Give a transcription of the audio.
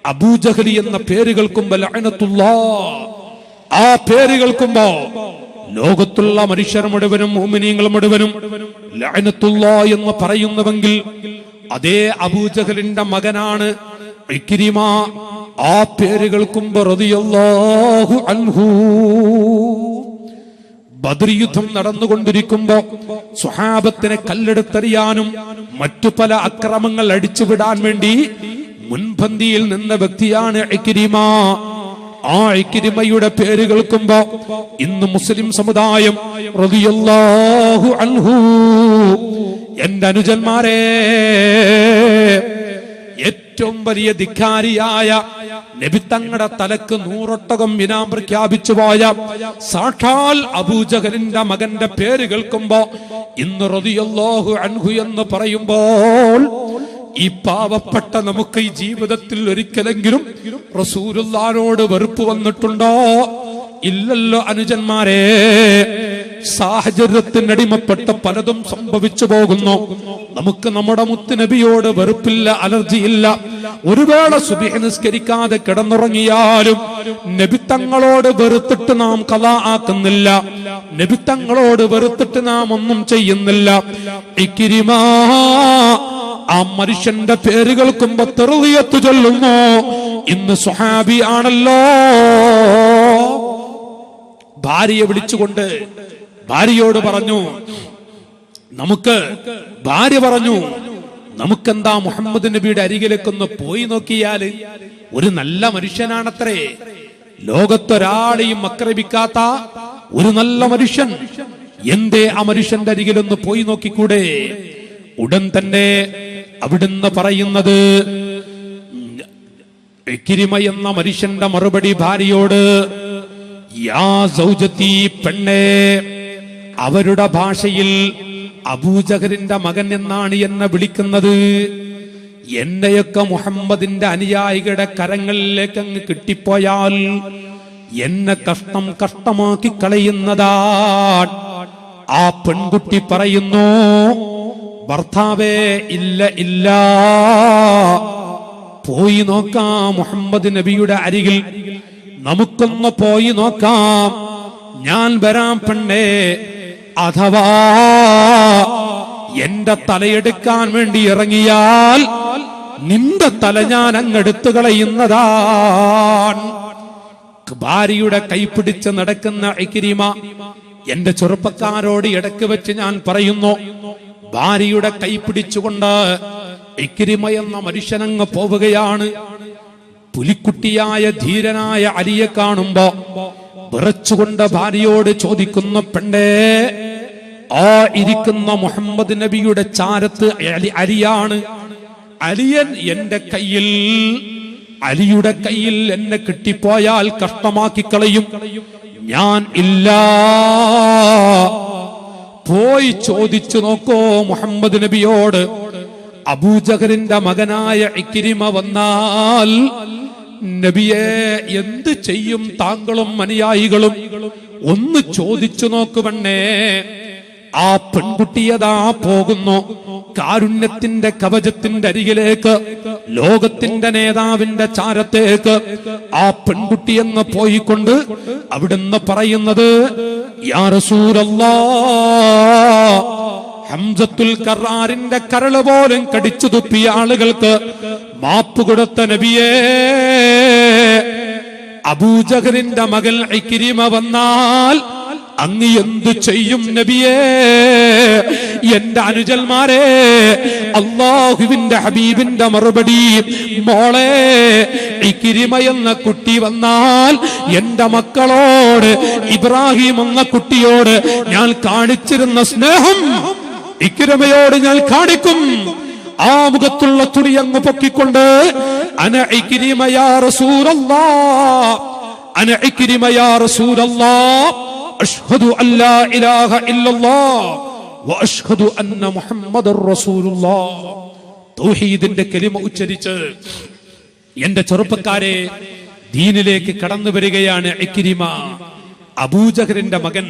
അബൂജഹലി എന്ന പേര് കേൾക്കുമ്പോ ലഅനത്തുല്ലാഹ്, ആ പേര് കേൾക്കുമ്പോ ലോകത്തുള്ള മനുഷ്യർ മുഴുവനും മുഅ്മിനീങ്ങൾ മുഴുവനും ലഅനത്തുല്ലാഹ് എന്ന് പറയുന്നുവെങ്കിൽ അതേ അബൂജഹലിന്റെ മകനാണ് ഇക്രിമ. ആ പേര് കേൾക്കുമ്പോ റളിയല്ലാഹു അൻഹു. ബദർ യുദ്ധം നടന്നുകൊണ്ടിരിക്കുമ്പോ സ്വഹാബത്തിനെ കല്ലെടുത്തെറിയാനും മറ്റു പല അക്രമങ്ങൾ അടിച്ചുവിടാൻ വേണ്ടി മുൻപന്തിയിൽ നിന്ന വ്യക്തിയാണ് ഇക്രിമ. ആ ഇക്രിമയുടെ പേര് കേൾക്കുമ്പോ ഇന്ന് മുസ്ലിം സമുദായം റളിയല്ലാഹു അൻഹു, എന്റെ അനുജന്മാരെ, ഏറ്റവും വലിയ ധിക്കാരിയായ നബി തങ്ങളുടെ തലക്ക് 100 ഒട്ടകം ഇനാം പ്രഖ്യാപിച്ചു പോയ സാക്ഷാൽ അബൂജഹലിന്റെ മകന്റെ പേര് കേൾക്കുമ്പോ ഇന്ന് റളിയല്ലാഹു അൻഹു എന്ന് പറയുമ്പോൾ ഈ പാവപ്പെട്ട നമുക്ക് ഈ ജീവിതത്തിൽ ഒരിക്കലെങ്കിലും റസൂലുള്ളാഹിനോട് വെറുപ്പ് വന്നിട്ടുണ്ടോ? ഇല്ലല്ലോ അനുജന്മാരെ. സാഹചര്യത്തിനടിമപ്പെട്ട പലതും സംഭവിച്ചു പോകുന്നു. നമുക്ക് നമ്മുടെ മുത്തുനബിയോട് വെറുപ്പില്ല, അലർജിയില്ല. ഒരു വേള സുബ്ഹ് നിസ്കരിക്കാതെ കിടന്നുറങ്ങിയാലും നബി തങ്ങളോട് വെറുത്തിട്ട് നാം ഖളാ ആക്കുന്നില്ല, നബി തങ്ങളോട് വെറുത്തിട്ട് നാം ഒന്നും ചെയ്യുന്നില്ല. ഇക്രിമ ആ മനുഷ്യന്റെ പേര് കേൾക്കുമ്പോ തർഹിയത്ത് ചൊല്ലുന്നു. ഇന്ന് സ്വഹാബി ആണല്ലോ. ഭാര്യയെ വിളിച്ചുകൊണ്ട് ഭാര്യയോട് പറഞ്ഞു, ഭാര്യ പറഞ്ഞു, നമുക്കെന്താ മുഹമ്മദ് നബിയുടെ അരികിലേക്കൊന്ന് പോയി നോക്കിയാല്? ഒരു നല്ല മനുഷ്യനാണത്രേ, ലോകത്തൊരാളെയും ആക്രമിക്കാത്ത ഒരു നല്ല മനുഷ്യൻ. എന്തേ ആ മനുഷ്യന്റെ അരികിലൊന്ന് പോയി നോക്കിക്കൂടെ? ഉടൻ തന്നെ അവിടുന്ന് പറയുന്നത്, ഇക്രിമ എന്ന മനുഷ്യന്റെ മറുപടി ഭാര്യയോട്, യാ സൗജത്തി, പെണ്ണേ. അവരുടെ ഭാഷയിൽ അബൂജഹലിന്റെ മകൻ എന്നാണ് എന്നെ വിളിക്കുന്നത്. എന്നെയൊക്കെ മുഹമ്മദിന്റെ അനുയായികളുടെ കരങ്ങളിലേക്ക് അങ്ങ് കിട്ടിപ്പോയാൽ എന്നെ കഷ്ടമാക്കി കളയുന്നതാ. ആ പെൺകുട്ടി പറയുന്നു, ഭർത്താവേ, ഇല്ല, പോയി നോക്കാം മുഹമ്മദ് നബിയുടെ അരികിൽ, നമുക്കൊന്ന് പോയി നോക്കാം. ഞാൻ വരാം പെണ്ണേ. അഥവാ എന്റെ തലയെടുക്കാൻ വേണ്ടി ഇറങ്ങിയാൽ നിന്റെ തല ഞാൻ അങ്ങെടുത്തു കളയുന്നതാണ്. ഭാര്യയുടെ കൈപിടിച്ച് നടക്കുന്ന ഇക്രിമ, എന്റെ ചെറുപ്പക്കാരോട് ഇടയ്ക്ക് വെച്ച് ഞാൻ പറയുന്നു, ഭാര്യയുടെ കൈ പിടിച്ചുകൊണ്ട് ഇക്രിമ എന്ന മനുഷ്യനങ്ങ് പോവുകയാണ്. പുലിക്കുട്ടിയായ ധീരനായ അലിയെ കാണുമ്പോ വിറച്ചുകൊണ്ട് ഭാര്യയോട് ചോദിക്കുന്ന, പെണ്ണേ, ആ ഇരിക്കുന്ന മുഹമ്മദ് നബിയുടെ ചാരത്ത് അലിയാണ്. അലിയൻ എന്റെ കയ്യിൽ, അലിയുടെ കയ്യിൽ എന്നെ കിട്ടിപ്പോയാൽ കഷ്ടമാക്കി കളയും. ഞാൻ ഇല്ല, പോയി ചോദിച്ചു നോക്കോ മുഹമ്മദ് നബിയോട്. അബൂജഹലിന്റെ മകനായ ഇക്രിമ വന്നാൽ നബിയെ എന്ത് ചെയ്യും താങ്കളും അനുയായികളും? ഒന്ന് ചോദിച്ചു നോക്കുവണ്ണേ. ആ പെൺകുട്ടിയതാ പോകുന്നു കാരുണ്യത്തിന്റെ കവചത്തിന്റെ അരികിലേക്ക്, ലോകത്തിന്റെ നേതാവിന്റെ ചാരത്തേക്ക്. ആ പെൺകുട്ടി എന്ന് പോയിക്കൊണ്ട് അവിടുന്ന് പറയുന്നത്, യാ റസൂലല്ലാഹ്, ഹംസത്തുൽ കറാറിന്റെ കരള് പോലും കടിച്ചു തുപ്പിയ ആളുകൾക്ക് മാപ്പ് കൊടുത്ത നബിയേ, അബൂജഹലിന്റെ മകൾ ഇക്രിമ വന്നാൽ അങ്ങ് എന്ത് ചെയ്യും നബിയേ? എന്റെ അനുജന്മാരെ, അല്ലാഹുവിന്റെ ഹബീബിന്റെ മറുപടി, മോളെ, ഇക്രിമ എന്ന കുട്ടി വന്നാൽ എന്റെ മക്കളോട്, ഇബ്രാഹിം എന്ന കുട്ടിയോട് ഞാൻ കാണിച്ചിരുന്ന സ്നേഹം ഇക്രിമയോട് ഞാൻ കാണിക്കും. ആ മുഖത്തുള്ള തുണി അങ്ങ് പൊക്കിക്കൊണ്ട്, അന ഇക്രിമ യാ റസൂലല്ലാഹ്, അന ഇക്രിമ യാ റസൂലല്ലാഹ്, അഷ്ഹദു അല്ലാ ഇലാഹ ഇല്ലല്ലാഹ് വ അഷ്ഹദു അന്ന മുഹമ്മദർ റസൂലുള്ളാഹ്. തൗഹീദിന്റെ കലിമ ഉച്ചരിച്ച് എന്റെ ചെറുപ്പക്കാരെ, ദീനിലേക്ക് കടന്നു വരികയാണ് ഇക്രിമ, അബൂജഹലിന്റെ മകൻ.